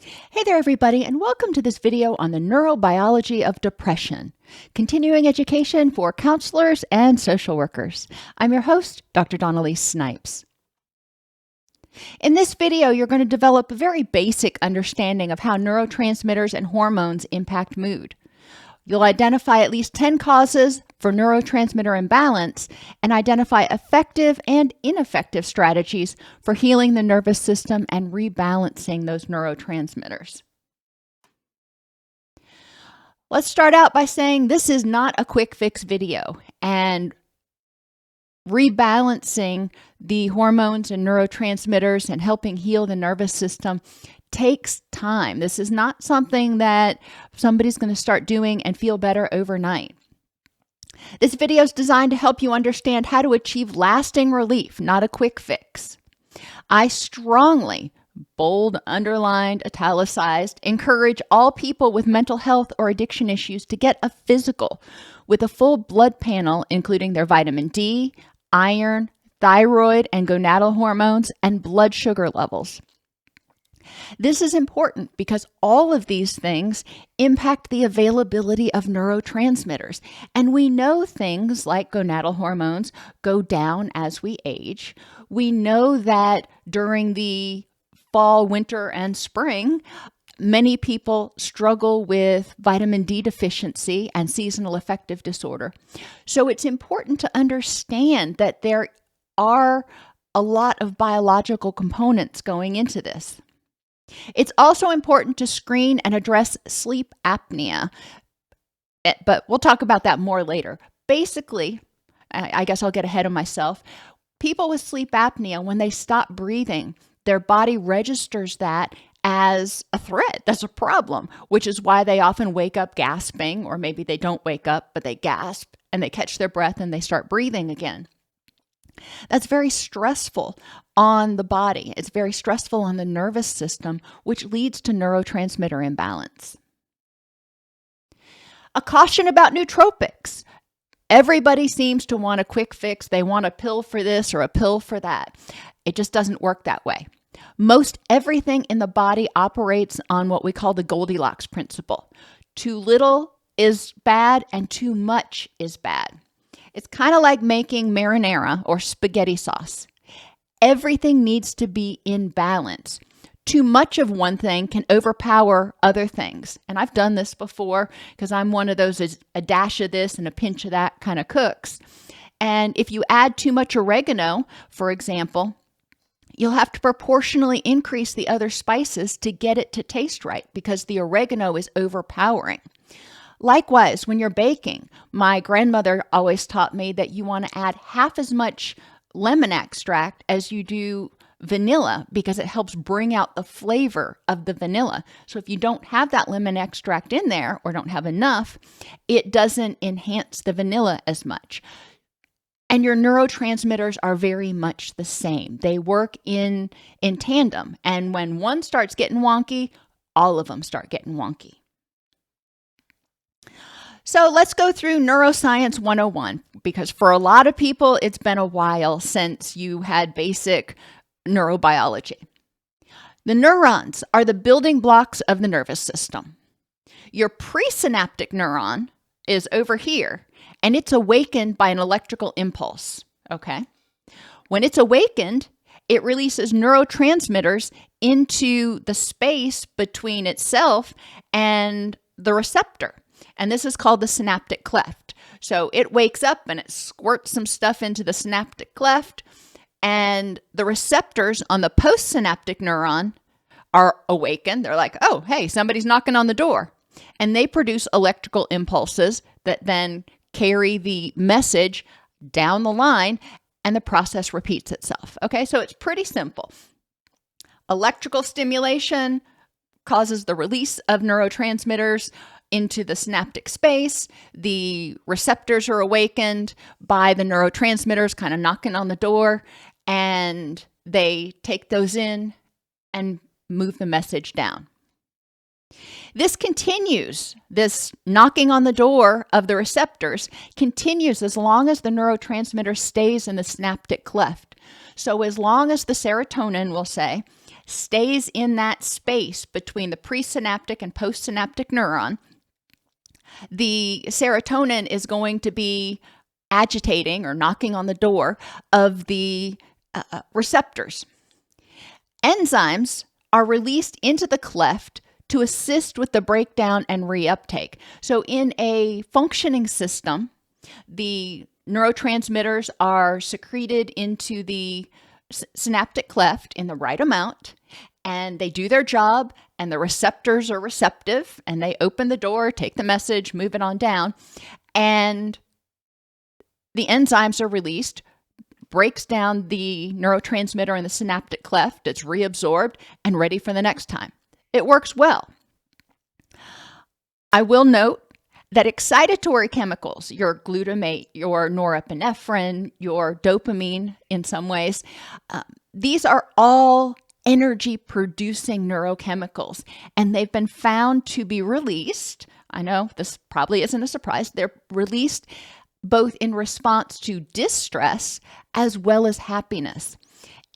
Hey there, everybody, and welcome to this video on the neurobiology of depression, continuing education for counselors and social workers. I'm your host, Dr. Elise Snipes. In this video, you're going to develop a very basic understanding of how neurotransmitters and hormones impact mood. You'll identify at least 10 causes for neurotransmitter imbalance and identify effective and ineffective strategies for healing the nervous system and rebalancing those neurotransmitters. Let's start out by saying this is not a quick fix video, and rebalancing the hormones and neurotransmitters and helping heal the nervous system takes time. This is not something that somebody's going to start doing and feel better overnight. This video is designed to help you understand how to achieve lasting relief, not a quick fix. I strongly, bold, underlined, italicized, encourage all people with mental health or addiction issues to get a physical with a full blood panel, including their vitamin D, iron, thyroid and gonadal hormones, and blood sugar levels. This is important because all of these things impact the availability of neurotransmitters. And we know things like gonadal hormones go down as we age. We know that during the fall, winter, and spring, many people struggle with vitamin D deficiency and seasonal affective disorder. So it's important to understand that there are a lot of biological components going into this. It's also important to screen and address sleep apnea, but we'll talk about that more later. Basically, I guess I'll get ahead of myself. People with sleep apnea, when they stop breathing, their body registers that as a threat. That's a problem, which is why they often wake up gasping, or maybe they don't wake up, but they gasp and they catch their breath and they start breathing again. That's very stressful on the body. It's very stressful on the nervous system, which leads to neurotransmitter imbalance. A caution about nootropics. Everybody seems to want a quick fix. They want a pill for this or a pill for that. It just doesn't work that way. Most everything in the body operates on what we call the Goldilocks principle. Too little is bad and too much is bad. It's kind of like making marinara or spaghetti sauce. Everything needs to be in balance. Too much of one thing can overpower other things. And I've done this before because I'm one of those a dash of this and a pinch of that kind of cooks. And if you add too much oregano, for example, you'll have to proportionally increase the other spices to get it to taste right because the oregano is overpowering. Likewise, when you're baking, my grandmother always taught me that you want to add half as much lemon extract as you do vanilla because it helps bring out the flavor of the vanilla. So if you don't have that lemon extract in there or don't have enough, it doesn't enhance the vanilla as much. And your neurotransmitters are very much the same. They work in tandem. And when one starts getting wonky, all of them start getting wonky. So let's go through Neuroscience 101, because for a lot of people, it's been a while since you had basic neurobiology. The neurons are the building blocks of the nervous system. Your presynaptic neuron is over here, and it's awakened by an electrical impulse, okay? When it's awakened, it releases neurotransmitters into the space between itself and the receptor. And this is called the synaptic cleft. So it wakes up and it squirts some stuff into the synaptic cleft, and the receptors on the postsynaptic neuron are awakened. They're like, oh, hey, somebody's knocking on the door. And they produce electrical impulses that then carry the message down the line, and the process repeats itself. Okay, so it's pretty simple. Electrical stimulation causes the release of neurotransmitters into the synaptic space. The receptors are awakened by the neurotransmitters kind of knocking on the door, and they take those in and move the message down. This continues, this knocking on the door of the receptors continues as long as the neurotransmitter stays in the synaptic cleft. So as long as the serotonin, we'll say, stays in that space between the presynaptic and postsynaptic neuron, the serotonin is going to be agitating or knocking on the door of the receptors. Enzymes are released into the cleft to assist with the breakdown and reuptake. So in a functioning system, the neurotransmitters are secreted into the synaptic cleft in the right amount, and they do their job, and the receptors are receptive, and they open the door, take the message, move it on down, and the enzymes are released, breaks down the neurotransmitter in the synaptic cleft, it's reabsorbed and ready for the next time. It works well. I will note that excitatory chemicals, your glutamate, your norepinephrine, your dopamine in some ways, these are all energy-producing neurochemicals, and they've been found to be released. I know this probably isn't a surprise. They're released both in response to distress as well as happiness.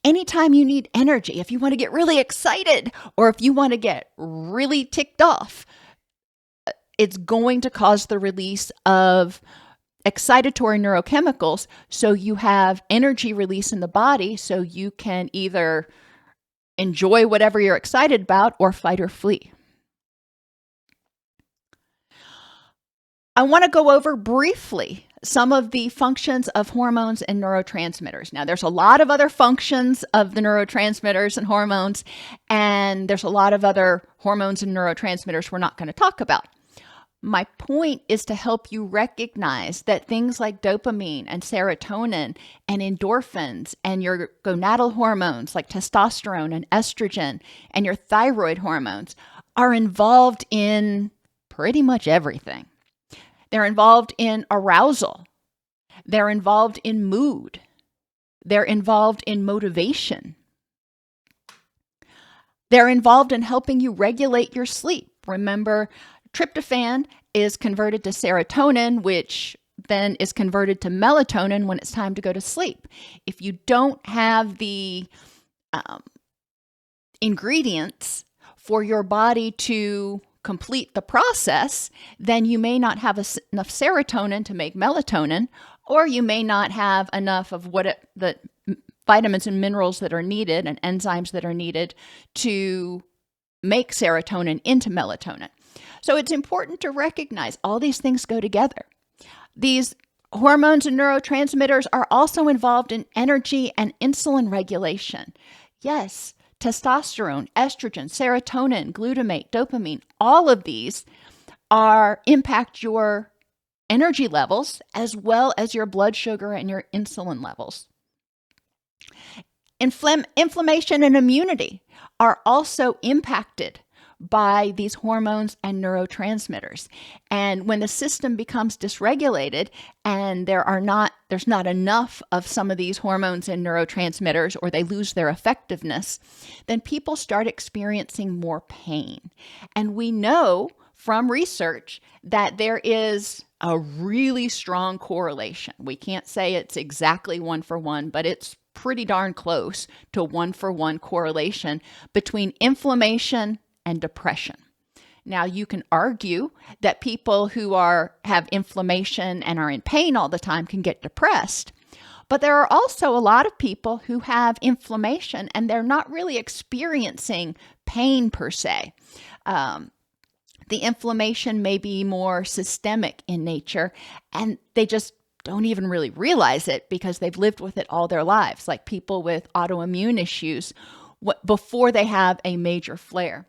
Anytime you need energy, if you want to get really excited or if you want to get really ticked off, it's going to cause the release of excitatory neurochemicals, so you have energy release in the body so you can either enjoy whatever you're excited about or fight or flee. I want to go over briefly some of the functions of hormones and neurotransmitters. Now, there's a lot of other functions of the neurotransmitters and hormones, and there's a lot of other hormones and neurotransmitters we're not going to talk about. My point is to help you recognize that things like dopamine and serotonin and endorphins and your gonadal hormones like testosterone and estrogen and your thyroid hormones are involved in pretty much everything. They're involved in arousal. They're involved in mood. They're involved in motivation. They're involved in helping you regulate your sleep. Remember, tryptophan is converted to serotonin, which then is converted to melatonin when it's time to go to sleep. If you don't have the ingredients for your body to complete the process, then you may not have enough serotonin to make melatonin, or you may not have enough of the vitamins and minerals that are needed and enzymes that are needed to make serotonin into melatonin. So it's important to recognize all these things go together. These hormones and neurotransmitters are also involved in energy and insulin regulation. Yes, testosterone, estrogen, serotonin, glutamate, dopamine, all of these impact your energy levels as well as your blood sugar and your insulin levels. Inflammation and immunity are also impacted by these hormones and neurotransmitters. And when the system becomes dysregulated and there's not enough of some of these hormones and neurotransmitters, or they lose their effectiveness, then people start experiencing more pain. And we know from research that there is a really strong correlation. We can't say it's exactly 1-for-1, but it's pretty darn close to 1-for-1 correlation between inflammation and depression. Now, you can argue that people who have inflammation and are in pain all the time can get depressed, but there are also a lot of people who have inflammation and they're not really experiencing pain per se. The inflammation may be more systemic in nature, and they just don't even really realize it because they've lived with it all their lives, like people with autoimmune issues before they have a major flare.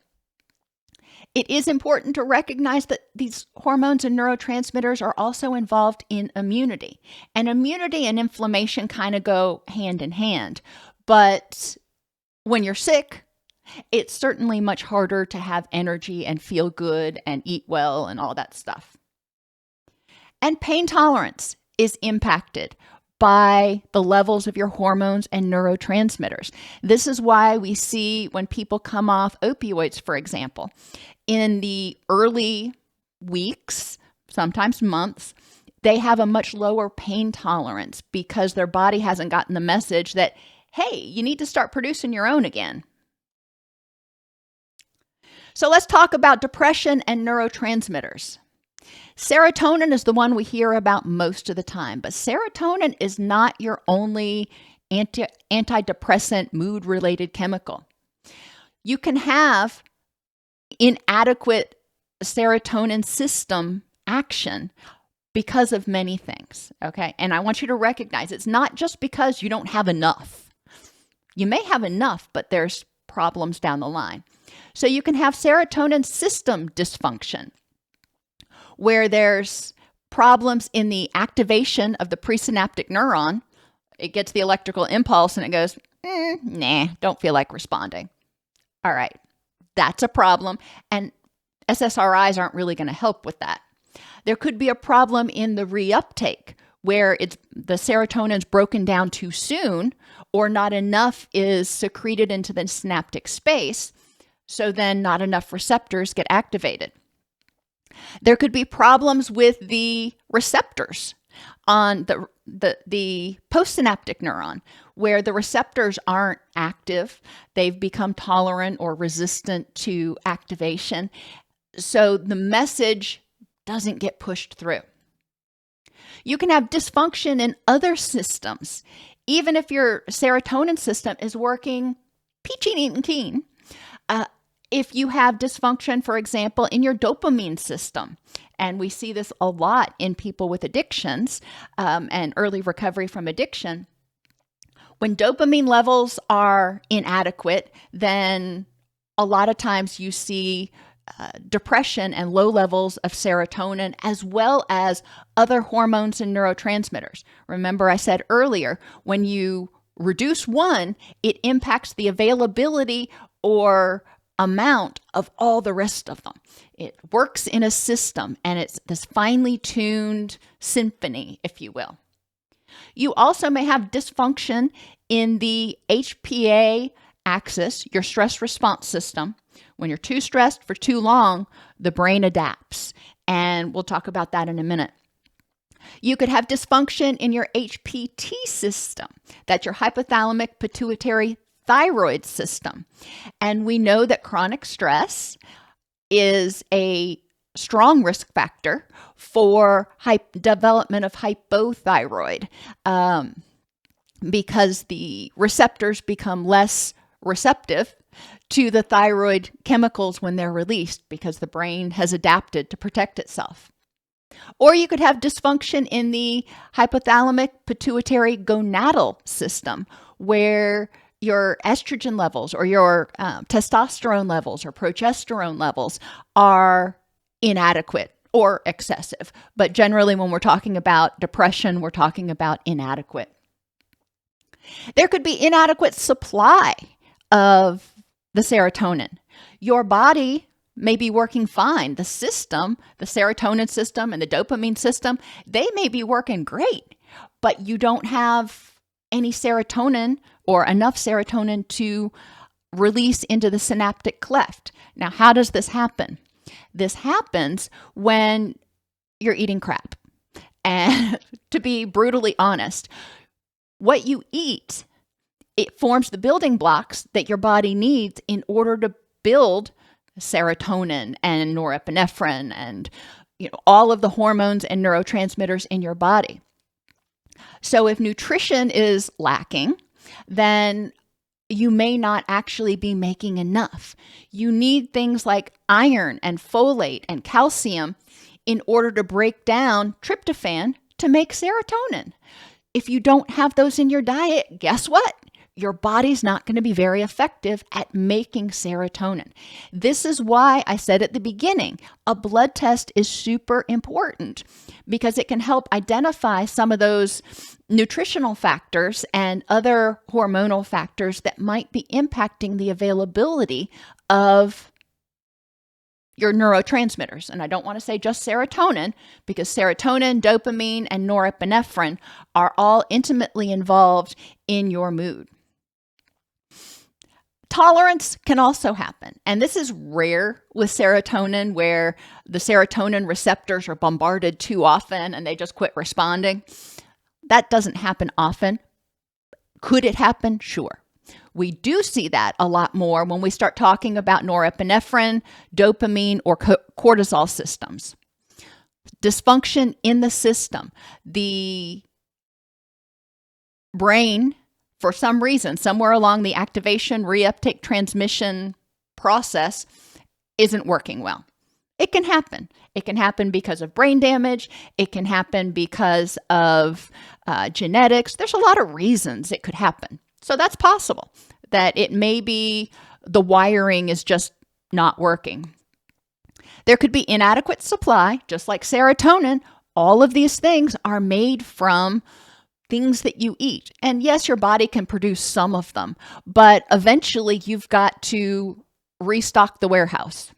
It is important to recognize that these hormones and neurotransmitters are also involved in immunity. And immunity and inflammation kind of go hand in hand. But when you're sick, it's certainly much harder to have energy and feel good and eat well and all that stuff. And pain tolerance is impacted by the levels of your hormones and neurotransmitters. This is why we see when people come off opioids, for example, in the early weeks, sometimes months, they have a much lower pain tolerance because their body hasn't gotten the message that, hey, you need to start producing your own again. So let's talk about depression and neurotransmitters. Serotonin is the one we hear about most of the time, but serotonin is not your only antidepressant mood-related chemical. You can have inadequate serotonin system action because of many things, okay? And I want you to recognize it's not just because you don't have enough. You may have enough, but there's problems down the line. So you can have serotonin system dysfunction, where there's problems in the activation of the presynaptic neuron. It gets the electrical impulse and it goes, nah, don't feel like responding. All right, that's a problem. And SSRIs aren't really going to help with that. There could be a problem in the reuptake, where the serotonin's broken down too soon, or not enough is secreted into the synaptic space, so then not enough receptors get activated. There could be problems with the receptors on the postsynaptic neuron, where the receptors aren't active. They've become tolerant or resistant to activation. So the message doesn't get pushed through. You can have dysfunction in other systems. Even if your serotonin system is working peachy neat and keen, if you have dysfunction, for example, in your dopamine system, and we see this a lot in people with addictions and early recovery from addiction, when dopamine levels are inadequate, then a lot of times you see depression and low levels of serotonin, as well as other hormones and neurotransmitters. Remember, I said earlier, when you reduce one, it impacts the availability or amount of all the rest of them. It works in a system, and it's this finely tuned symphony, if you will. You also may have dysfunction in the HPA axis, your stress response system. When you're too stressed for too long, the brain adapts. And we'll talk about that in a minute. You could have dysfunction in your HPT system. That's your hypothalamic pituitary thyroid system. And we know that chronic stress is a strong risk factor for development of hypothyroid because the receptors become less receptive to the thyroid chemicals when they're released, because the brain has adapted to protect itself. Or you could have dysfunction in the hypothalamic pituitary gonadal system, where your estrogen levels or your testosterone levels or progesterone levels are inadequate or excessive. But generally, when we're talking about depression, we're talking about inadequate. There could be inadequate supply of the serotonin. Your body may be working fine. The system, the serotonin system and the dopamine system, they may be working great, but you don't have any serotonin or enough serotonin to release into the synaptic cleft. Now, how does this happen? This happens when you're eating crap. And to be brutally honest, what you eat, it forms the building blocks that your body needs in order to build serotonin and norepinephrine and all of the hormones and neurotransmitters in your body. So if nutrition is lacking, then you may not actually be making enough. You need things like iron and folate and calcium in order to break down tryptophan to make serotonin. If you don't have those in your diet, guess what? Your body's not going to be very effective at making serotonin. This is why I said at the beginning, a blood test is super important, because it can help identify some of those nutritional factors and other hormonal factors that might be impacting the availability of your neurotransmitters. And I don't want to say just serotonin, because serotonin, dopamine, and norepinephrine are all intimately involved in your mood. Tolerance can also happen. And this is rare with serotonin, where the serotonin receptors are bombarded too often and they just quit responding. That doesn't happen often. Could it happen? Sure. We do see that a lot more when we start talking about norepinephrine, dopamine, or cortisol systems. Dysfunction in the system. The brain, for some reason, somewhere along the activation, reuptake, transmission process, isn't working well. It can happen. It can happen because of brain damage. It can happen because of genetics. There's a lot of reasons it could happen. So that's possible, that it may be the wiring is just not working. There could be inadequate supply, just like serotonin. All of these things are made from things that you eat. And yes, your body can produce some of them, but eventually you've got to restock the warehouse.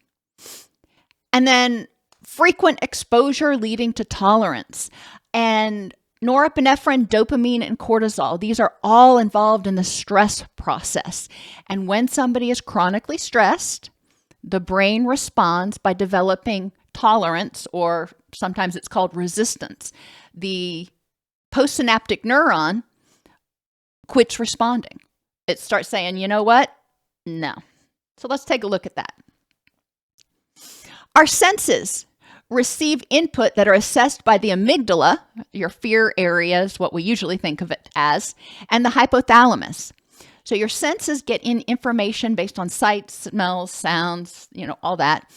And then frequent exposure leading to tolerance. And norepinephrine, dopamine, and cortisol, these are all involved in the stress process. And when somebody is chronically stressed, the brain responds by developing tolerance, or sometimes it's called resistance. The postsynaptic neuron quits responding. It starts saying, you know what? No. So let's take a look at that. Our senses receive input that are assessed by the amygdala, your fear area is what we usually think of it as, and the hypothalamus. So your senses get in information based on sights, smells, sounds, all that.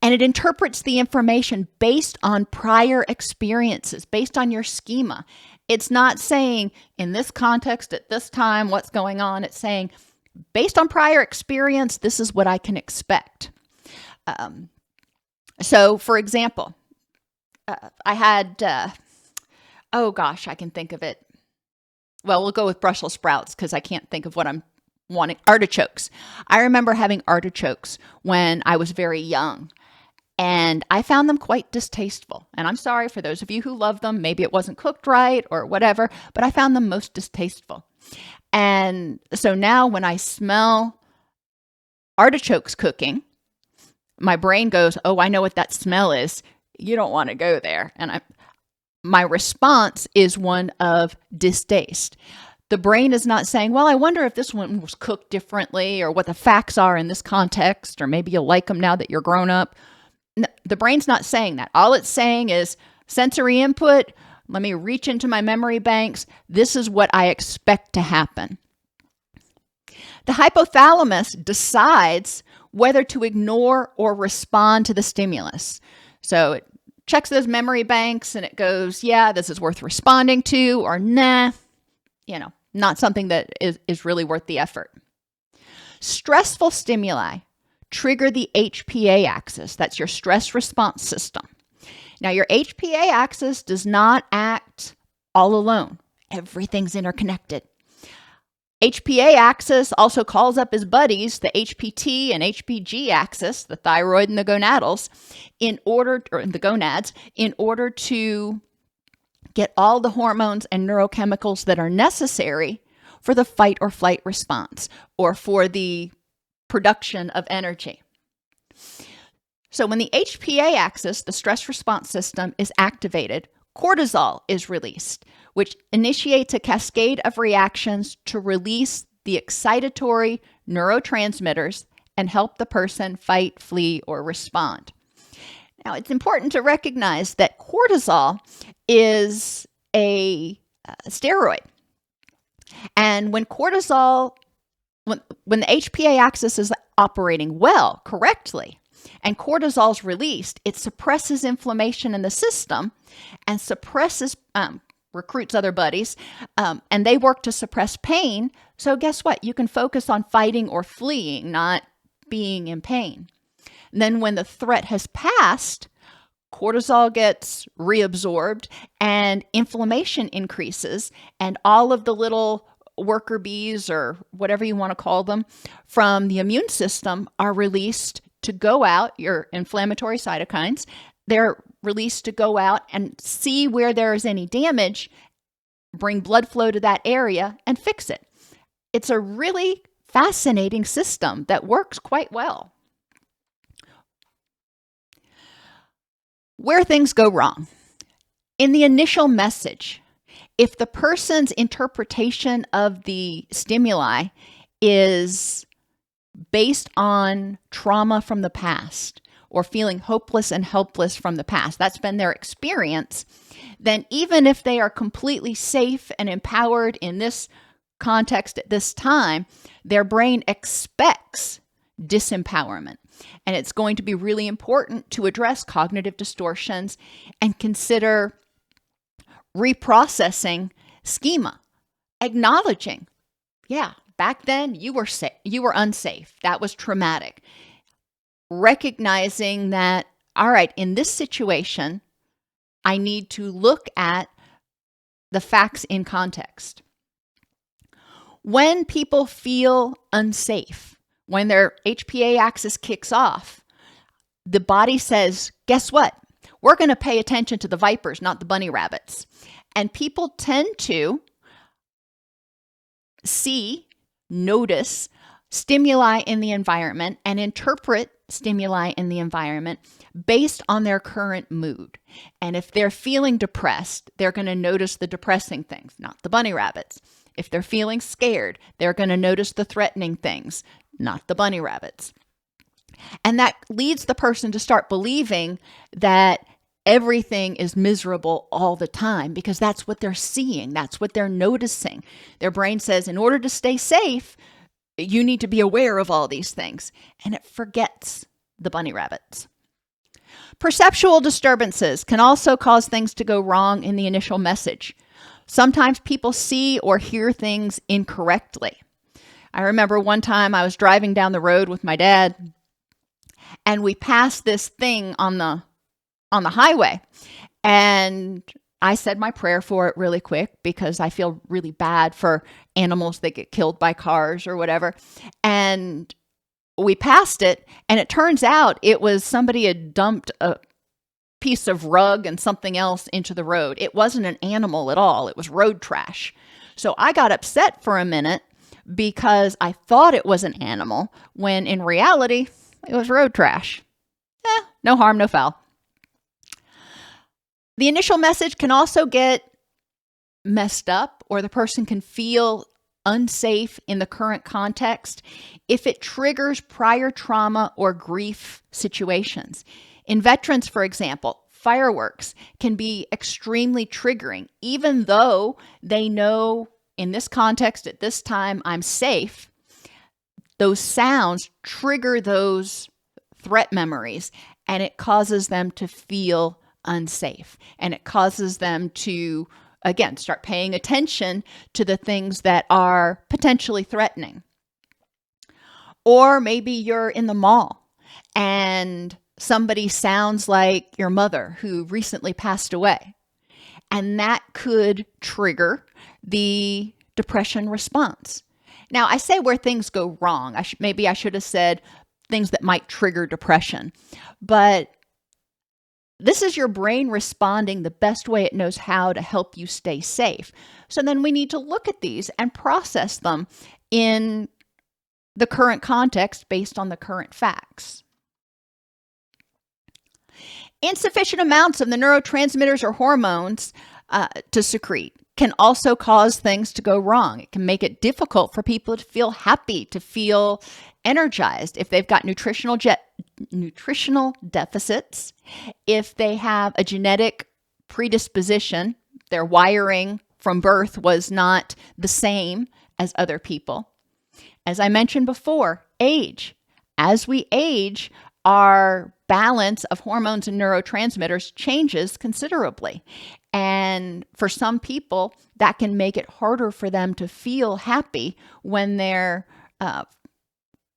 And it interprets the information based on prior experiences, based on your schema. It's not saying, in this context, at this time, what's going on. It's saying, based on prior experience, this is what I can expect. So, for example, I had, I can think of it. Well, we'll go with Brussels sprouts because I can't think of what I'm wanting. Artichokes. I remember having artichokes when I was very young, and I found them quite distasteful. And I'm sorry for those of you who love them. Maybe it wasn't cooked right or whatever, but I found them most distasteful. And so now when I smell artichokes cooking, my brain goes, oh, I know what that smell is. You don't want to go there. And my response is one of distaste. The brain is not saying, well, I wonder if this one was cooked differently or what the facts are in this context, or maybe you'll like them now that you're grown up. No, the brain's not saying that. All it's saying is sensory input. Let me reach into my memory banks. This is what I expect to happen. The hypothalamus decides whether to ignore or respond to the stimulus. So it checks those memory banks and it goes, yeah, this is worth responding to, or nah, not something that is really worth the effort. Stressful stimuli trigger the HPA axis. That's your stress response system. Now, your HPA axis does not act all alone. Everything's interconnected. HPA axis also calls up his buddies, the HPT and HPG axis, the thyroid and the gonadals, the gonads, in order to get all the hormones and neurochemicals that are necessary for the fight or flight response, or for the production of energy. So when the HPA axis, the stress response system, is activated, cortisol is released, which initiates a cascade of reactions to release the excitatory neurotransmitters and help the person fight, flee, or respond. Now, it's important to recognize that cortisol is a steroid. And when cortisol, when the HPA axis is operating well, correctly, and cortisol is released, it suppresses inflammation in the system and suppresses, recruits other buddies, and they work to suppress pain. So guess what? You can focus on fighting or fleeing, not being in pain. And then when the threat has passed, cortisol gets reabsorbed and inflammation increases, and all of the little worker bees, or whatever you want to call them, from the immune system are released to go out, your inflammatory cytokines. They're released to go out and see where there is any damage, bring blood flow to that area, and fix it. It's a really fascinating system that works quite well. Where things go wrong. In the initial message, If the person's interpretation of the stimuli is based on trauma from the past or feeling hopeless and helpless from the past, that's been their experience, then even if they are completely safe and empowered in this context at this time, their brain expects disempowerment. And it's going to be really important to address cognitive distortions and consider reprocessing schema, acknowledging, yeah, back then you were unsafe. That was traumatic. Recognizing that, all right, in this situation, I need to look at the facts in context. When people feel unsafe, when their HPA axis kicks off, the body says, guess what? We're going to pay attention to the vipers, not the bunny rabbits. And people tend to notice stimuli in the environment and interpret stimuli in the environment based on their current mood. And if they're feeling depressed, they're going to notice the depressing things, not the bunny rabbits. If they're feeling scared, they're going to notice the threatening things, not the bunny rabbits. And that leads the person to start believing that everything is miserable all the time because that's what they're seeing. That's what they're noticing. Their brain says, in order to stay safe, you need to be aware of all these things. And it forgets the bunny rabbits. Perceptual disturbances can also cause things to go wrong in the initial message. Sometimes people see or hear things incorrectly. I remember one time I was driving down the road with my dad, and we passed this thing on the highway. And I said my prayer for it really quick because I feel really bad for animals that get killed by cars or whatever. And we passed it, and it turns out it was somebody had dumped a piece of rug and something else into the road. It wasn't an animal at all. It was road trash. So I got upset for a minute because I thought it was an animal when in reality it was road trash. No harm, no foul. The initial message can also get messed up, or the person can feel unsafe in the current context if it triggers prior trauma or grief situations. In veterans, for example, fireworks can be extremely triggering, even though they know in this context at this time I'm safe. Those sounds trigger those threat memories, and it causes them to feel unsafe. And it causes them to, again, start paying attention to the things that are potentially threatening. Or maybe you're in the mall and somebody sounds like your mother who recently passed away. And that could trigger the depression response. Now, I say where things go wrong. Maybe I should have said things that might trigger depression. But this is your brain responding the best way it knows how to help you stay safe. So then we need to look at these and process them in the current context based on the current facts. Insufficient amounts of the neurotransmitters or hormones to secrete can also cause things to go wrong. It can make it difficult for people to feel happy, to feel energized if they've got nutritional deficits, if they have a genetic predisposition, their wiring from birth was not the same as other people. As I mentioned before, age. As we age, our balance of hormones and neurotransmitters changes considerably. And for some people, that can make it harder for them to feel happy when they're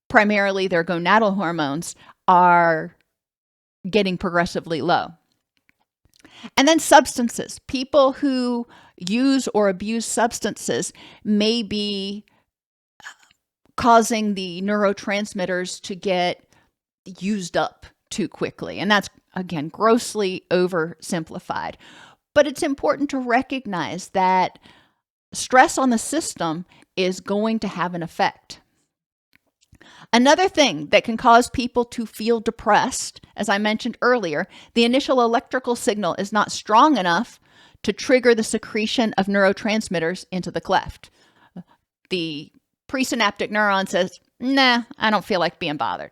primarily their gonadal hormones are getting progressively low. And then substances. People who use or abuse substances may be causing the neurotransmitters to get used up too quickly. And that's, again, grossly oversimplified. But it's important to recognize that stress on the system is going to have an effect. Another thing that can cause people to feel depressed, as I mentioned earlier, the initial electrical signal is not strong enough to trigger the secretion of neurotransmitters into the cleft. The presynaptic neuron says, nah, I don't feel like being bothered.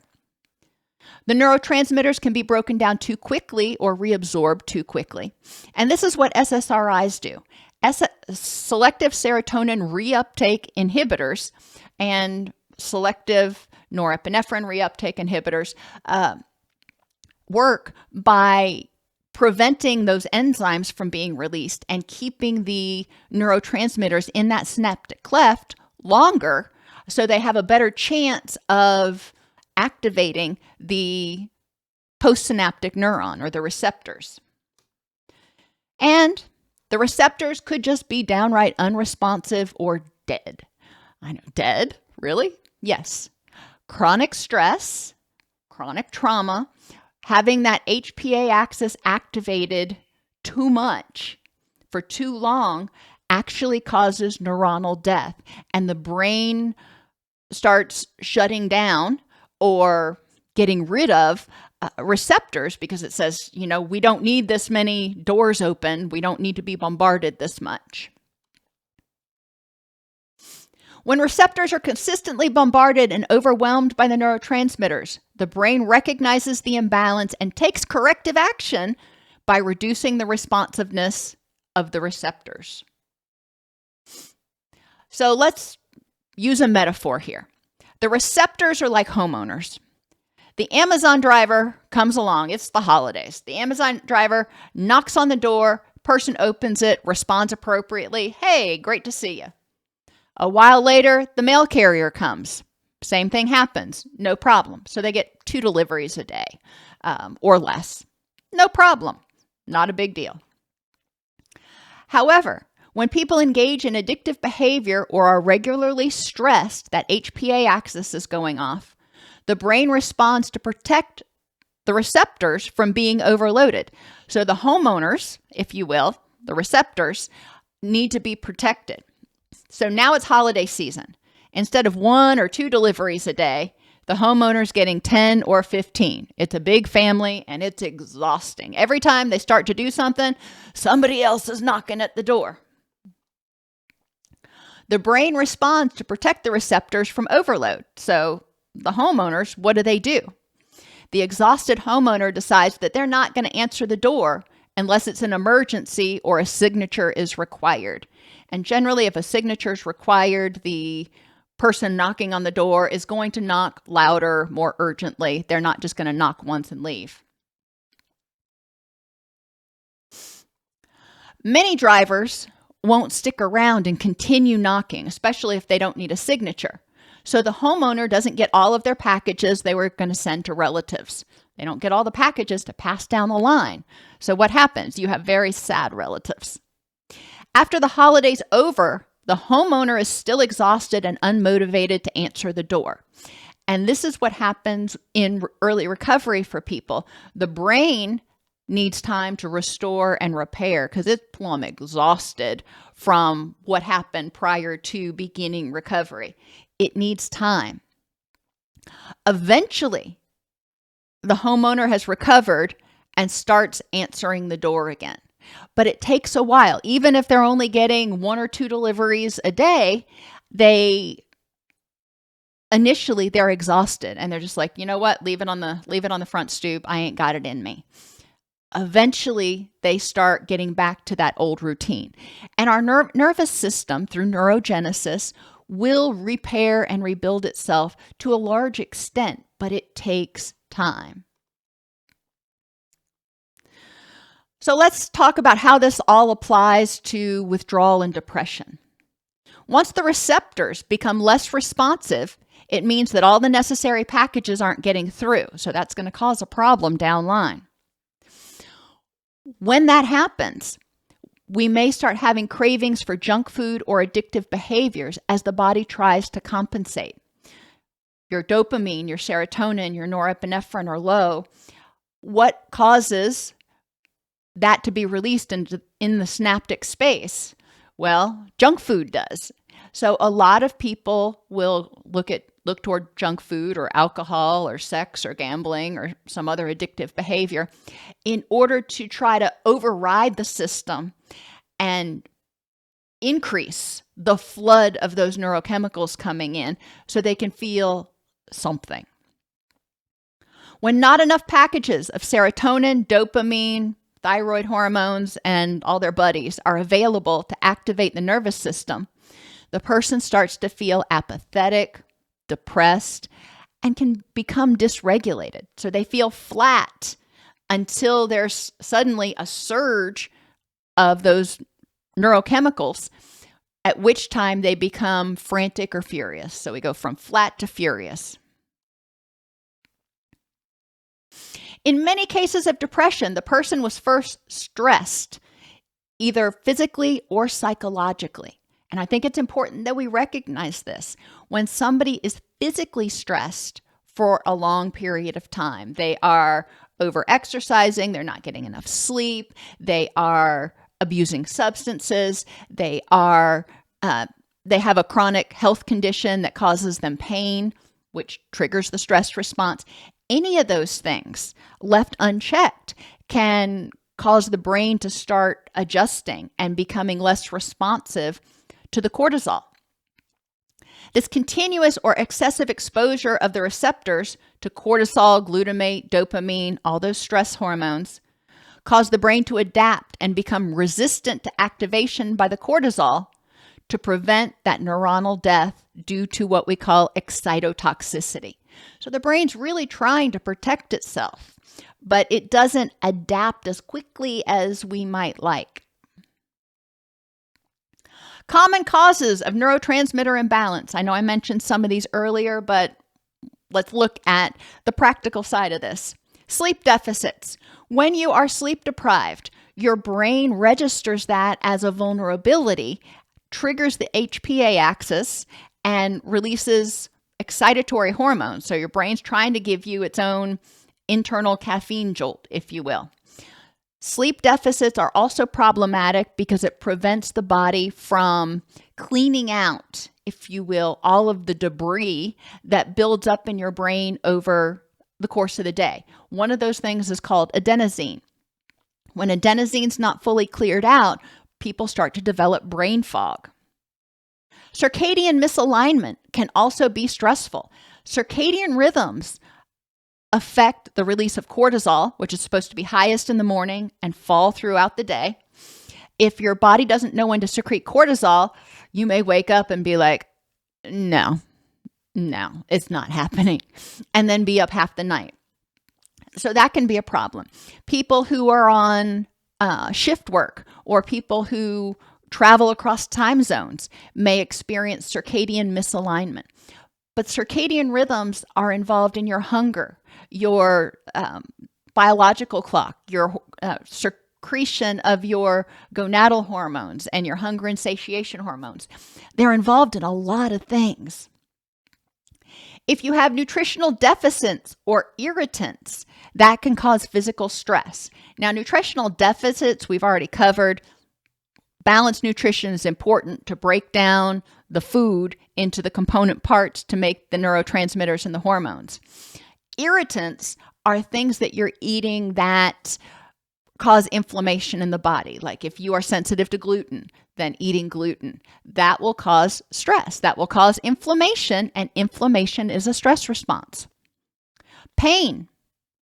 The neurotransmitters can be broken down too quickly or reabsorbed too quickly. And this is what SSRIs do. Selective serotonin reuptake inhibitors and selective norepinephrine reuptake inhibitors work by preventing those enzymes from being released and keeping the neurotransmitters in that synaptic cleft longer, so they have a better chance of activating the postsynaptic neuron or the receptors. And the receptors could just be downright unresponsive or dead. I know, dead? Really? Yes. Chronic stress, chronic trauma, having that HPA axis activated too much for too long actually causes neuronal death, and the brain starts shutting down or getting rid of receptors because it says, we don't need this many doors open. We don't need to be bombarded this much. When receptors are consistently bombarded and overwhelmed by the neurotransmitters, the brain recognizes the imbalance and takes corrective action by reducing the responsiveness of the receptors. So let's use a metaphor here. The receptors are like homeowners. The Amazon driver comes along. It's the holidays. The Amazon driver knocks on the door, person opens it, responds appropriately. Hey, great to see you. A while later, the mail carrier comes. Same thing happens. No problem. So they get 2 deliveries a day or less. No problem. Not a big deal. However, when people engage in addictive behavior or are regularly stressed, that HPA axis is going off, the brain responds to protect the receptors from being overloaded. So the homeowners, if you will, the receptors, need to be protected. So now it's holiday season. Instead of 1 or 2 deliveries a day, the homeowner's getting 10 or 15. It's a big family and it's exhausting. Every time they start to do something, somebody else is knocking at the door. The brain responds to protect the receptors from overload. So the homeowners, what do? The exhausted homeowner decides that they're not going to answer the door unless it's an emergency or a signature is required. And generally, if a signature is required, the person knocking on the door is going to knock louder, more urgently. They're not just going to knock once and leave. Many drivers won't stick around and continue knocking, especially if they don't need a signature. So the homeowner doesn't get all of their packages they were going to send to relatives. They don't get all the packages to pass down the line. So what happens? You have very sad relatives. After the holiday's over, the homeowner is still exhausted and unmotivated to answer the door. And this is what happens in early recovery for people. The brain needs time to restore and repair because it's plumb exhausted from what happened prior to beginning recovery. It needs time. Eventually, the homeowner has recovered and starts answering the door again. But it takes a while. Even if they're only getting 1 or 2 deliveries a day, initially they're exhausted and they're just like, you know what, leave it on the front stoop. I ain't got it in me. Eventually, they start getting back to that old routine. And our nervous system, through neurogenesis, will repair and rebuild itself to a large extent, but it takes time. So let's talk about how this all applies to withdrawal and depression. Once the receptors become less responsive, it means that all the necessary packages aren't getting through. So that's going to cause a problem down line. When that happens, we may start having cravings for junk food or addictive behaviors as the body tries to compensate. Your dopamine, your serotonin, your norepinephrine are low. What causes that to be released in the synaptic space? Well, junk food does. So a lot of people will look toward junk food or alcohol or sex or gambling or some other addictive behavior in order to try to override the system and increase the flood of those neurochemicals coming in so they can feel something. When not enough packages of serotonin, dopamine, thyroid hormones, and all their buddies are available to activate the nervous system, the person starts to feel apathetic, depressed, and can become dysregulated. So they feel flat until there's suddenly a surge of those neurochemicals, at which time they become frantic or furious. So we go from flat to furious. In many cases of depression, the person was first stressed, either physically or psychologically. And I think it's important that we recognize this. When somebody is physically stressed for a long period of time, they are over-exercising, they're not getting enough sleep, they are abusing substances, they have a chronic health condition that causes them pain, which triggers the stress response. Any of those things left unchecked can cause the brain to start adjusting and becoming less responsive to the cortisol. This continuous or excessive exposure of the receptors to cortisol, glutamate, dopamine, all those stress hormones, cause the brain to adapt and become resistant to activation by the cortisol to prevent that neuronal death due to what we call excitotoxicity. So the brain's really trying to protect itself, but it doesn't adapt as quickly as we might like. Common causes of neurotransmitter imbalance. I know I mentioned some of these earlier, but let's look at the practical side of this. Sleep deficits. When you are sleep deprived, your brain registers that as a vulnerability, triggers the HPA axis, and releases excitatory hormones. So your brain's trying to give you its own internal caffeine jolt, if you will. Sleep deficits are also problematic because it prevents the body from cleaning out, if you will, all of the debris that builds up in your brain over the course of the day. One of those things is called adenosine. When adenosine's not fully cleared out, people start to develop brain fog. Circadian misalignment can also be stressful. Circadian rhythms affect the release of cortisol, which is supposed to be highest in the morning and fall throughout the day. If your body doesn't know when to secrete cortisol, you may wake up and be like, no, it's not happening, and then be up half the night. So that can be a problem. People who are on shift work or people who travel across time zones may experience circadian misalignment. But circadian rhythms are involved in your hunger, your biological clock, your secretion of your gonadal hormones and your hunger and satiation hormones. They're involved in a lot of things. If you have nutritional deficits or irritants, that can cause physical stress. Now, nutritional deficits, we've already covered. Balanced nutrition is important to break down the food into the component parts to make the neurotransmitters and the hormones. Irritants are things that you're eating that cause inflammation in the body. Like if you are sensitive to gluten, then eating gluten, that will cause stress. That will cause inflammation, and inflammation is a stress response. Pain.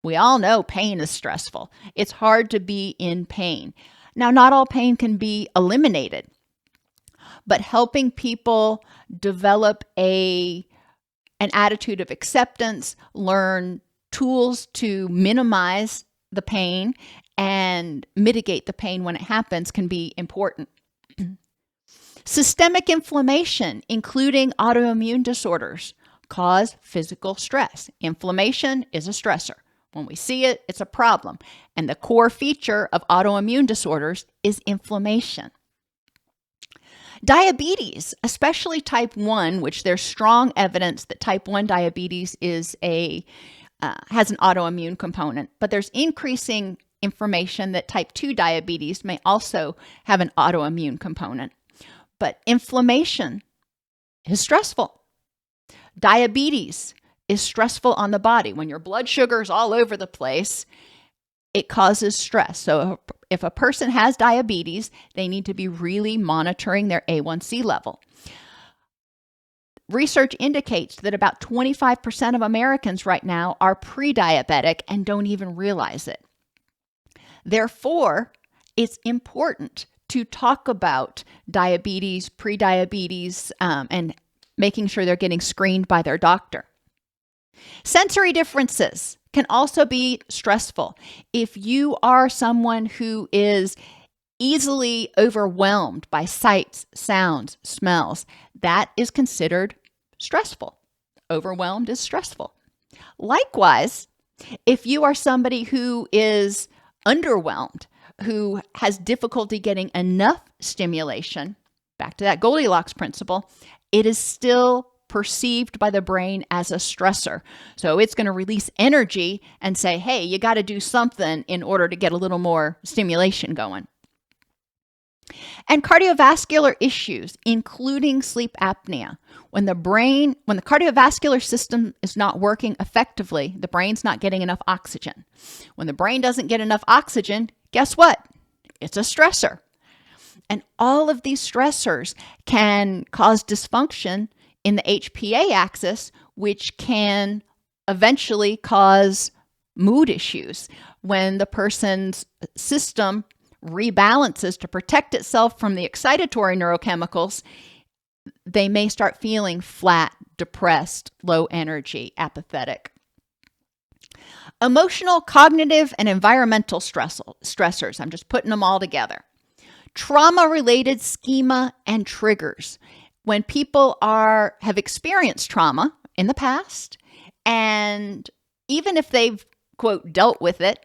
We all know pain is stressful. It's hard to be in pain. Now, not all pain can be eliminated, but helping people develop an attitude of acceptance, learn tools to minimize the pain and mitigate the pain when it happens can be important. Systemic inflammation, including autoimmune disorders, cause physical stress. Inflammation is a stressor. When we see it, it's a problem. And the core feature of autoimmune disorders is inflammation. Diabetes, especially type 1, which there's strong evidence that type 1 diabetes is has an autoimmune component, but there's increasing information that type 2 diabetes may also have an autoimmune component. But inflammation is stressful. Diabetes is stressful on the body. When your blood sugar is all over the place, it causes stress. So if a person has diabetes, they need to be really monitoring their A1C level. Research indicates that about 25% of Americans right now are pre-diabetic and don't even realize it. Therefore, it's important to talk about diabetes, pre-diabetes, and making sure they're getting screened by their doctor. Sensory differences can also be stressful. If you are someone who is easily overwhelmed by sights, sounds, smells, that is considered stressful. Overwhelmed is stressful. Likewise, if you are somebody who is underwhelmed, who has difficulty getting enough stimulation, back to that Goldilocks principle, it is still perceived by the brain as a stressor. So it's going to release energy and say, hey, you got to do something in order to get a little more stimulation going. And cardiovascular issues, including sleep apnea. When the cardiovascular system is not working effectively, the brain's not getting enough oxygen. When the brain doesn't get enough oxygen, guess what? It's a stressor. And all of these stressors can cause dysfunction in the HPA axis, which can eventually cause mood issues. When the person's system rebalances to protect itself from the excitatory neurochemicals, they may start feeling flat, depressed, low energy, apathetic. Emotional, cognitive, and environmental stressors. I'm just putting them all together. Trauma-related schema and triggers. When people have experienced trauma in the past, and even if they've, quote, dealt with it,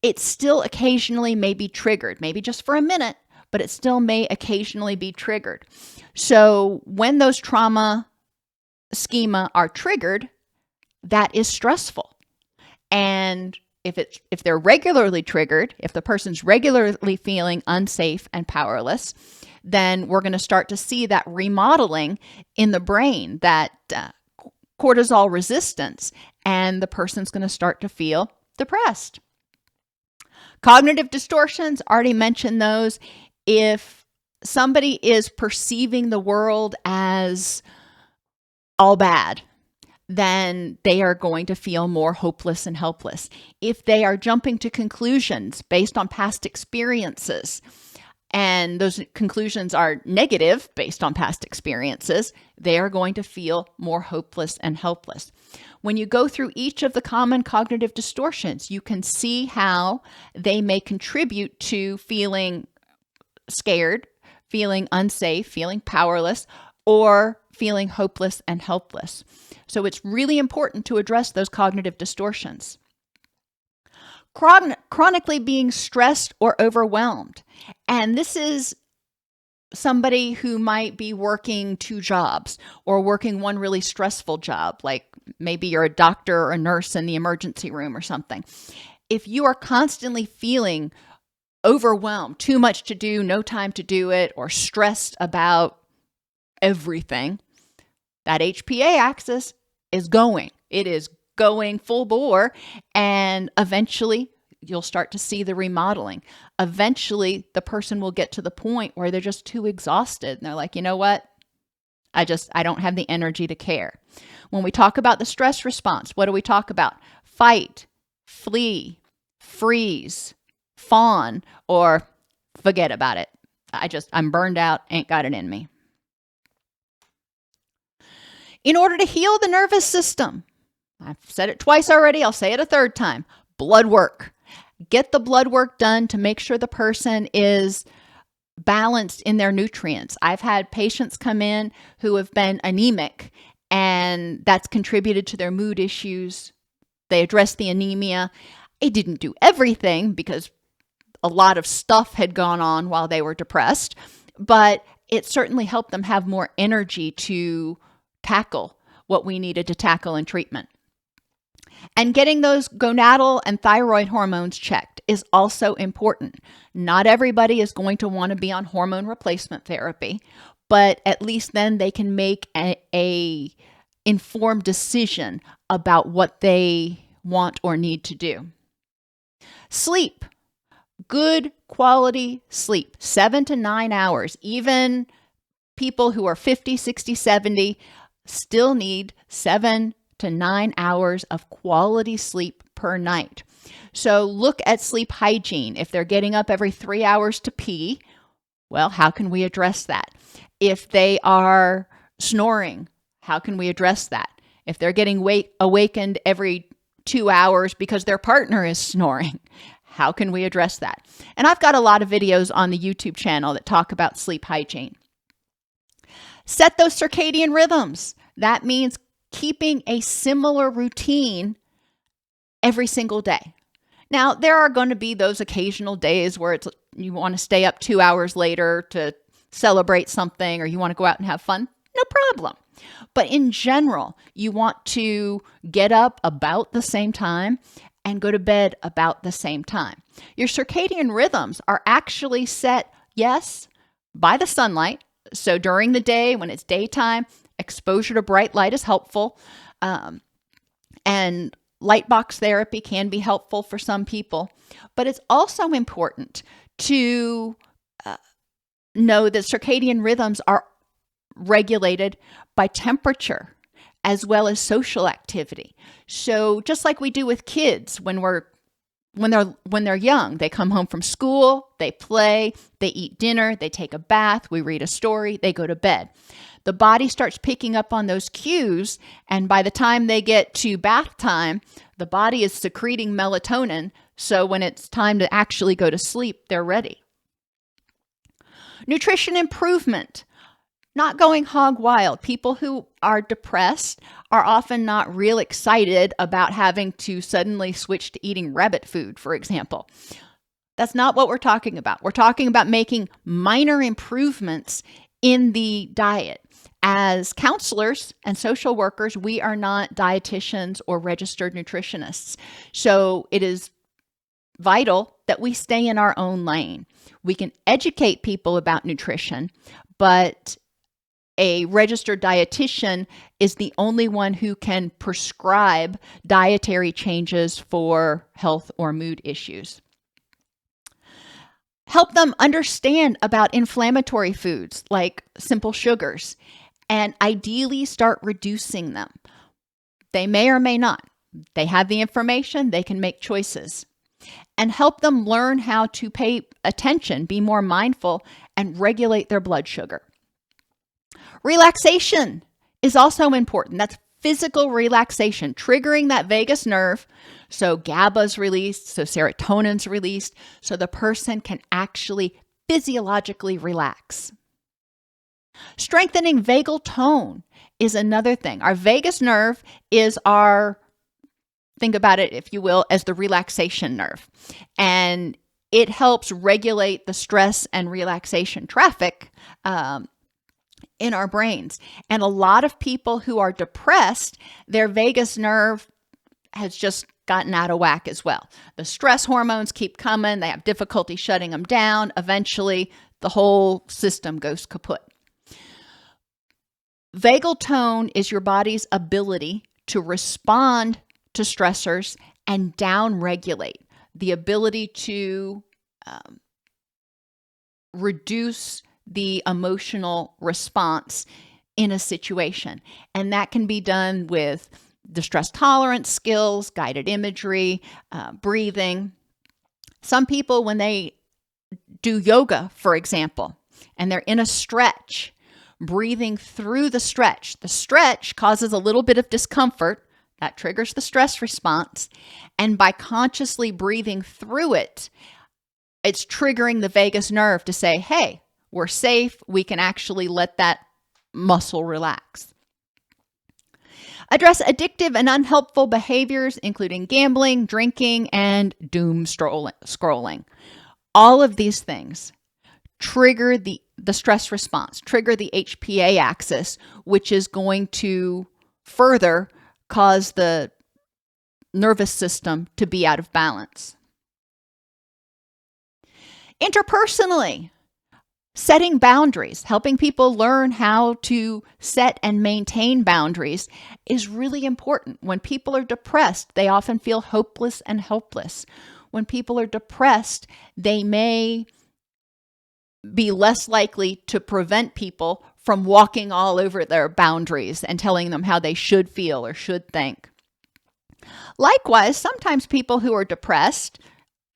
it still occasionally may be triggered, maybe just for a minute, but it still may occasionally be triggered. So when those trauma schema are triggered, that is stressful. And if they're regularly triggered, if the person's regularly feeling unsafe and powerless, then we're going to start to see that remodeling in the brain, that cortisol resistance, and the person's going to start to feel depressed. Cognitive distortions, already mentioned those. If somebody is perceiving the world as all bad, then they are going to feel more hopeless and helpless. If they are jumping to conclusions based on past experiences, and those conclusions are negative based on past experiences, they are going to feel more hopeless and helpless. When you go through each of the common cognitive distortions, you can see how they may contribute to feeling scared, feeling unsafe, feeling powerless, or feeling hopeless and helpless. So it's really important to address those cognitive distortions. Chronically being stressed or overwhelmed. And this is somebody who might be working 2 jobs or working one really stressful job, like maybe you're a doctor or a nurse in the emergency room or something. If you are constantly feeling overwhelmed, too much to do, no time to do it, or stressed about everything, that HPA axis is going. It is going full bore, and eventually you'll start to see the remodeling. Eventually, the person will get to the point where they're just too exhausted, and they're like, you know what? I don't have the energy to care. When we talk about the stress response, what do we talk about? Fight, flee, freeze, fawn, or forget about it. I'm burned out, ain't got it in me. In order to heal the nervous system, I've said it twice already, I'll say it a third time, blood work. Get the blood work done to make sure the person is balanced in their nutrients. I've had patients come in who have been anemic, and that's contributed to their mood issues. They addressed the anemia. It didn't do everything because a lot of stuff had gone on while they were depressed, but it certainly helped them have more energy to tackle what we needed to tackle in treatment. And getting those gonadal and thyroid hormones checked is also important. Not everybody is going to want to be on hormone replacement therapy, but at least then they can make a informed decision about what they want or need to do. Sleep. good quality sleep, 7 to 9 hours. Even people who are 50, 60, 70 still need 7 to 9 hours of quality sleep per night. So look at sleep hygiene. If they're getting up every 3 hours to pee, well, how can we address that? If they are snoring, how can we address that? If they're getting awakened every 2 hours because their partner is snoring, how can we address that? And I've got a lot of videos on the YouTube channel that talk about sleep hygiene. Set those circadian rhythms. That means keeping a similar routine every single day. Now, there are going to be those occasional days where you want to stay up 2 hours later to celebrate something, or you want to go out and have fun. No problem. But in general, you want to get up about the same time and go to bed about the same time. Your circadian rhythms are actually set, yes, by the sunlight. So during the day, when it's daytime, exposure to bright light is helpful. And light box therapy can be helpful for some people. But it's also important to know that circadian rhythms are regulated by temperature as well as social activity. So just like we do with kids when they're young, they come home from school, they play, they eat dinner, they take a bath, we read a story, they go to bed. The body starts picking up on those cues, and by the time they get to bath time, the body is secreting melatonin, so when it's time to actually go to sleep, they're ready. Nutrition improvement. Not going hog wild. People who are depressed are often not real excited about having to suddenly switch to eating rabbit food, for example. That's not what we're talking about. We're talking about making minor improvements in the diet. As counselors and social workers, we are not dietitians or registered nutritionists. So it is vital that we stay in our own lane. We can educate people about nutrition, but a registered dietitian is the only one who can prescribe dietary changes for health or mood issues. Help them understand about inflammatory foods like simple sugars, and ideally start reducing them. They may or may not. They have the information, they can make choices. And help them learn how to pay attention, be more mindful, and regulate their blood sugar. Relaxation is also important. That's physical relaxation, triggering that vagus nerve. So GABA's released, so serotonin's released, so the person can actually physiologically relax. Strengthening vagal tone is another thing. Our vagus nerve is think about it, if you will, as the relaxation nerve. And it helps regulate the stress and relaxation traffic in our brains. And a lot of people who are depressed, their vagus nerve has just gotten out of whack as well. The stress hormones keep coming. They have difficulty shutting them down. Eventually, the whole system goes kaput. Vagal tone is your body's ability to respond to stressors and down-regulate, the ability to reduce the emotional response in a situation. And that can be done with distress tolerance skills, guided imagery, breathing. Some people, when they do yoga, for example, and they're in a stretch, breathing through the stretch causes a little bit of discomfort. That triggers the stress response. And by consciously breathing through it, it's triggering the vagus nerve to say, hey, we're safe. We can actually let that muscle relax. Address addictive and unhelpful behaviors, including gambling, drinking, and doom scrolling. All of these things trigger the stress response, trigger the HPA axis, which is going to further cause the nervous system to be out of balance. Interpersonally, setting boundaries, helping people learn how to set and maintain boundaries is really important. When people are depressed, they often feel hopeless and helpless. when people are depressed, they may be less likely to prevent people from walking all over their boundaries and telling them how they should feel or should think. Likewise, sometimes people who are depressed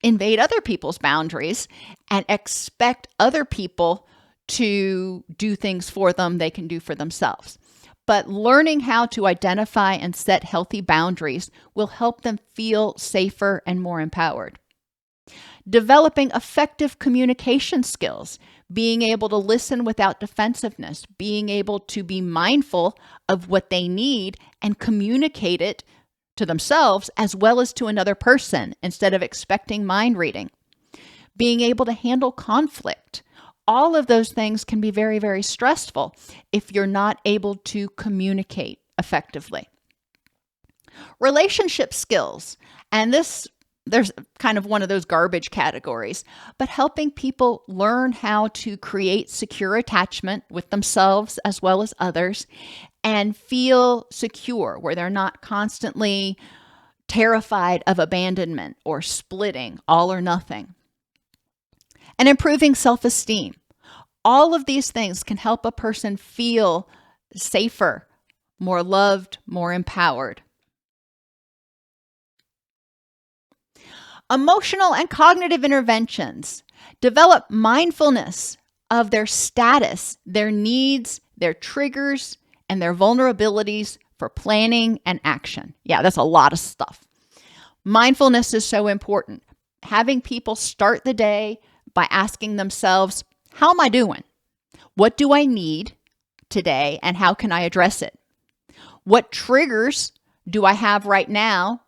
invade other people's boundaries and expect other people to do things for them they can do for themselves. But learning how to identify and set healthy boundaries will help them feel safer and more empowered. Developing effective communication skills, being able to listen without defensiveness, being able to be mindful of what they need and communicate it to themselves as well as to another person instead of expecting mind reading. Being able to handle conflict. All of those things can be very, very stressful if you're not able to communicate effectively. Relationship skills, and there's kind of one of those garbage categories, but helping people learn how to create secure attachment with themselves as well as others and feel secure where they're not constantly terrified of abandonment or splitting, all or nothing. And improving self-esteem. All of these things can help a person feel safer, more loved, more empowered. Emotional and cognitive interventions. Develop mindfulness of their status, their needs, their triggers, and their vulnerabilities for planning and action. Yeah, that's a lot of stuff. Mindfulness is so important. Having people start the day by asking themselves, how am I doing? What do I need today and how can I address it? What triggers do I have right now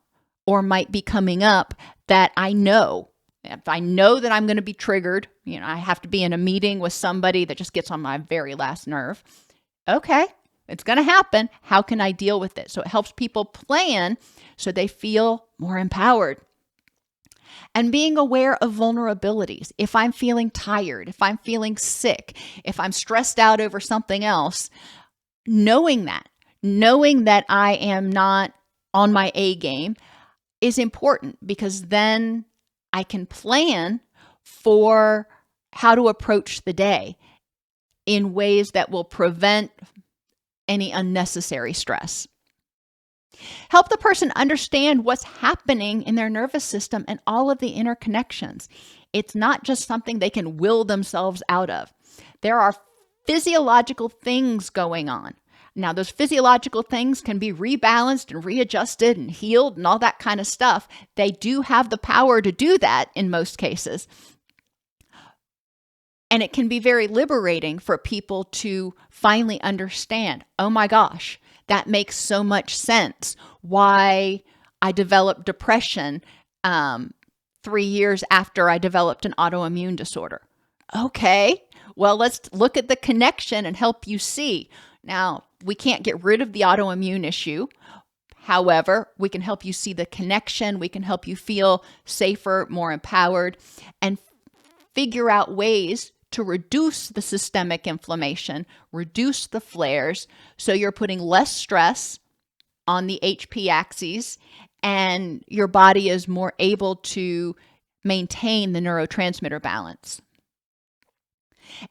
or might be coming up that I know? If I know that I'm going to be triggered, I have to be in a meeting with somebody that just gets on my very last nerve. Okay, it's going to happen. How can I deal with it? So it helps people plan so they feel more empowered. And being aware of vulnerabilities. If I'm feeling tired, if I'm feeling sick, if I'm stressed out over something else, knowing that I am not on my A game is important because then I can plan for how to approach the day in ways that will prevent any unnecessary stress. Help the person understand what's happening in their nervous system and all of the interconnections. It's not just something they can will themselves out of. There are physiological things going on. Now, those physiological things can be rebalanced and readjusted and healed and all that kind of stuff. They do have the power to do that in most cases. And it can be very liberating for people to finally understand, oh my gosh, that makes so much sense why I developed depression 3 years after I developed an autoimmune disorder. Okay, well, let's look at the connection and help you see. Now, we can't get rid of the autoimmune issue. However, we can help you see the connection. We can help you feel safer, more empowered, and figure out ways to reduce the systemic inflammation, reduce the flares, so you're putting less stress on the HP axes and your body is more able to maintain the neurotransmitter balance.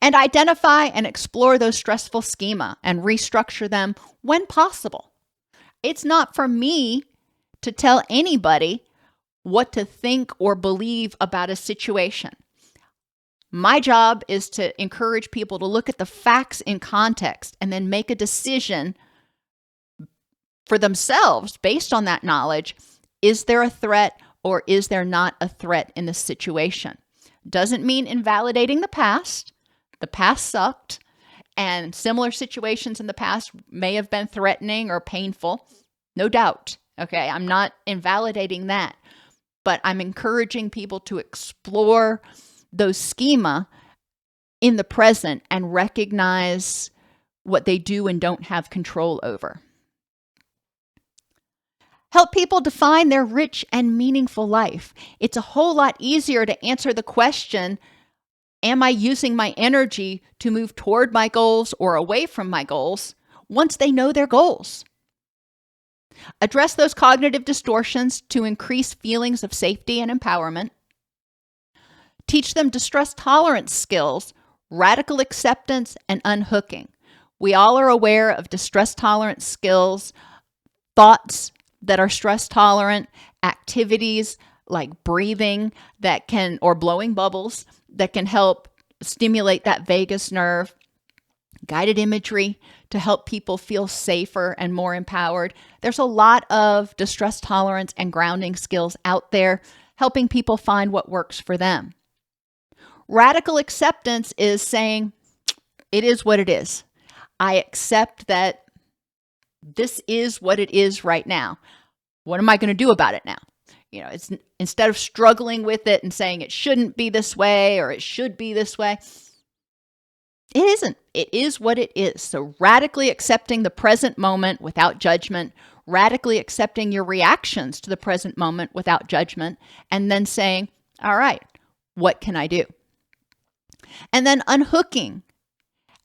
And identify and explore those stressful schema and restructure them when possible. It's not for me to tell anybody what to think or believe about a situation. My job is to encourage people to look at the facts in context and then make a decision for themselves based on that knowledge. Is there a threat or is there not a threat in this situation? Doesn't mean invalidating the past. The past sucked, and similar situations in the past may have been threatening or painful. No doubt. Okay, I'm not invalidating that, but I'm encouraging people to explore those schema in the present and recognize what they do and don't have control over. Help people define their rich and meaningful life. It's a whole lot easier to answer the question, am I using my energy to move toward my goals or away from my goals, once they know their goals? Address those cognitive distortions to increase feelings of safety and empowerment. Teach them distress tolerance skills, radical acceptance, and unhooking. We all are aware of distress tolerance skills, thoughts that are stress tolerant, activities like breathing that can, or blowing bubbles that can help stimulate that vagus nerve, guided imagery to help people feel safer and more empowered. There's a lot of distress tolerance and grounding skills out there, helping people find what works for them. Radical acceptance is saying, it is what it is. I accept that this is what it is right now. What am I going to do about it now? It's instead of struggling with it and saying it shouldn't be this way or it should be this way. It isn't. It is what it is. So radically accepting the present moment without judgment, radically accepting your reactions to the present moment without judgment, and then saying, all right, what can I do? And then unhooking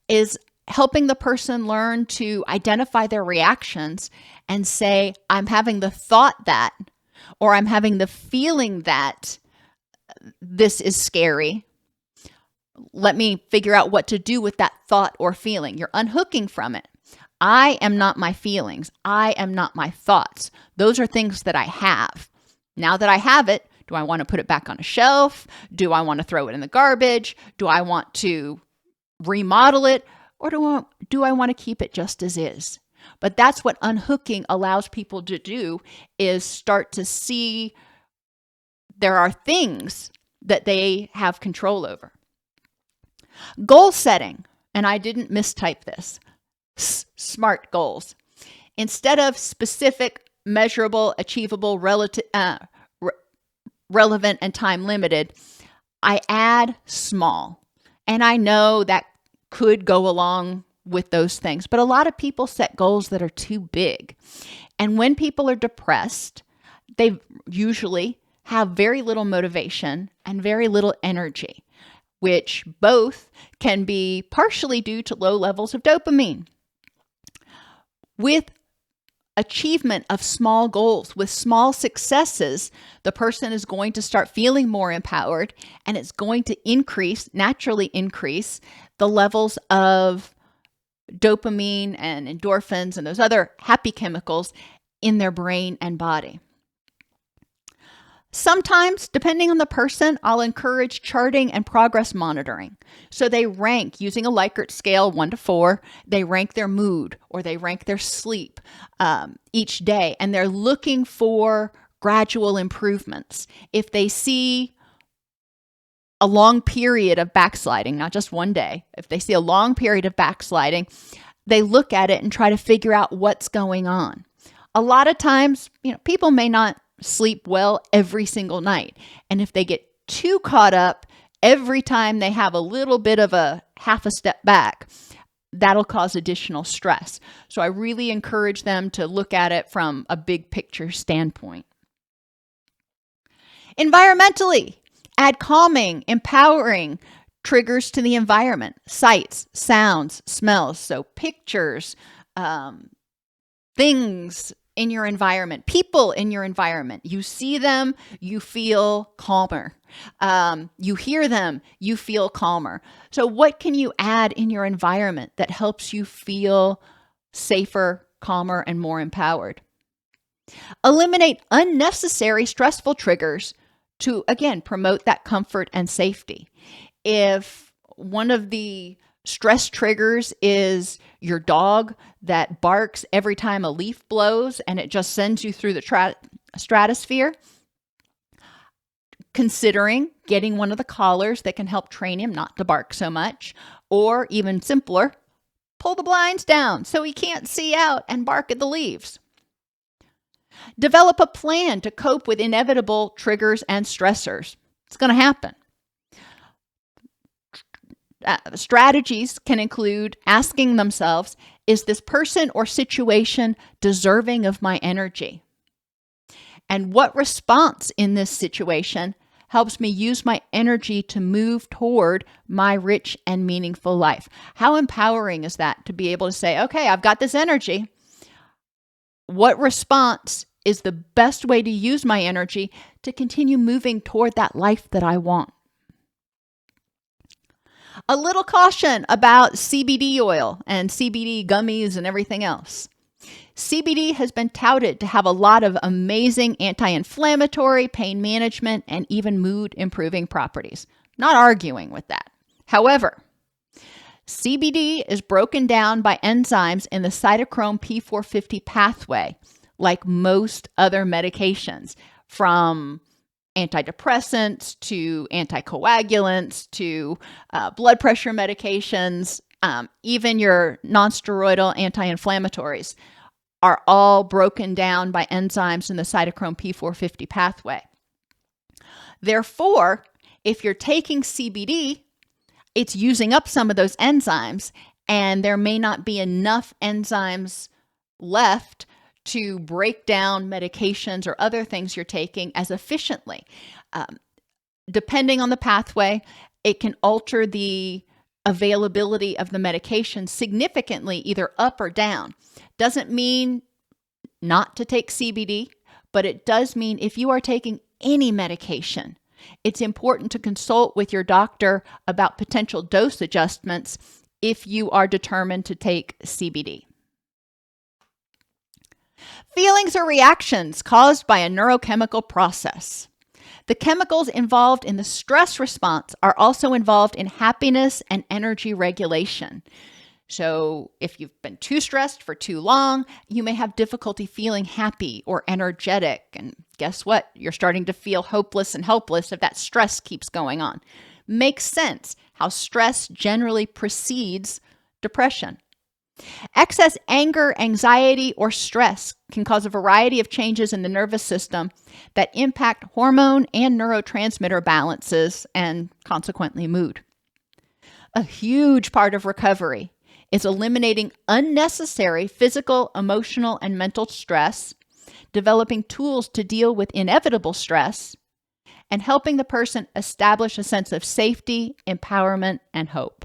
is helping the person learn to identify their reactions and say, I'm having the thought that, or I'm having the feeling that this is scary. Let me figure out what to do with that thought or feeling. You're unhooking from it. I am not my feelings. I am not my thoughts. Those are things that I have. Now that I have it, do I want to put it back on a shelf? Do I want to throw it in the garbage? Do I want to remodel it? Or do I want to keep it just as is? But that's what unhooking allows people to do, is start to see there are things that they have control over. Goal setting, and I didn't mistype this, SMART goals. Instead of specific, measurable, achievable, relevant, and time limited, I add small. And I know that could go along with those things, but a lot of people set goals that are too big. And when people are depressed, they usually have very little motivation and very little energy, which both can be partially due to low levels of dopamine. With achievement of small goals, with small successes, the person is going to start feeling more empowered, and it's going to naturally increase the levels of dopamine and endorphins and those other happy chemicals in their brain and body. Sometimes, depending on the person, I'll encourage charting and progress monitoring. So they rank using a Likert scale 1 to 4. They rank their mood or they rank their sleep each day, and they're looking for gradual improvements. If they see a long period of backsliding, not just one day, if they see a long period of backsliding, they look at it and try to figure out what's going on. A lot of times, people may not sleep well every single night. And if they get too caught up every time they have a little bit of a half a step back, that'll cause additional stress. So I really encourage them to look at it from a big picture standpoint. Environmentally, add calming, empowering triggers to the environment, sights, sounds, smells. So pictures, things in your environment, people in your environment. You see them, you feel calmer. You hear them, you feel calmer. So what can you add in your environment that helps you feel safer, calmer, and more empowered? Eliminate unnecessary stressful triggers to, again, promote that comfort and safety. If one of the stress triggers is your dog that barks every time a leaf blows and it just sends you through the stratosphere, considering getting one of the collars that can help train him not to bark so much, or even simpler, pull the blinds down so he can't see out and bark at the leaves. Develop a plan to cope with inevitable triggers and stressors. It's going to happen. Strategies can include asking themselves, is this person or situation deserving of my energy? And what response in this situation helps me use my energy to move toward my rich and meaningful life? How empowering is that to be able to say, okay, I've got this energy. What response is the best way to use my energy to continue moving toward that life that I want? A little caution about CBD oil and CBD gummies and everything else. CBD has been touted to have a lot of amazing anti-inflammatory, pain management, and even mood improving properties. Not arguing with that. However, CBD is broken down by enzymes in the cytochrome P450 pathway, like most other medications, from antidepressants to anticoagulants to blood pressure medications, even your nonsteroidal anti-inflammatories are all broken down by enzymes in the cytochrome P450 pathway. Therefore, if you're taking CBD, it's using up some of those enzymes, and there may not be enough enzymes left to break down medications or other things you're taking as efficiently. Depending on the pathway, it can alter the availability of the medication significantly, either up or down. Doesn't mean not to take CBD, but it does mean if you are taking any medication, it's important to consult with your doctor about potential dose adjustments if you are determined to take CBD. Feelings or reactions caused by a neurochemical process. The chemicals involved in the stress response are also involved in happiness and energy regulation. So if you've been too stressed for too long, you may have difficulty feeling happy or energetic. And guess what? You're starting to feel hopeless and helpless if that stress keeps going on. Makes sense how stress generally precedes depression. Excess anger, anxiety, or stress can cause a variety of changes in the nervous system that impact hormone and neurotransmitter balances and consequently mood. A huge part of recovery is eliminating unnecessary physical, emotional, and mental stress, developing tools to deal with inevitable stress, and helping the person establish a sense of safety, empowerment, and hope.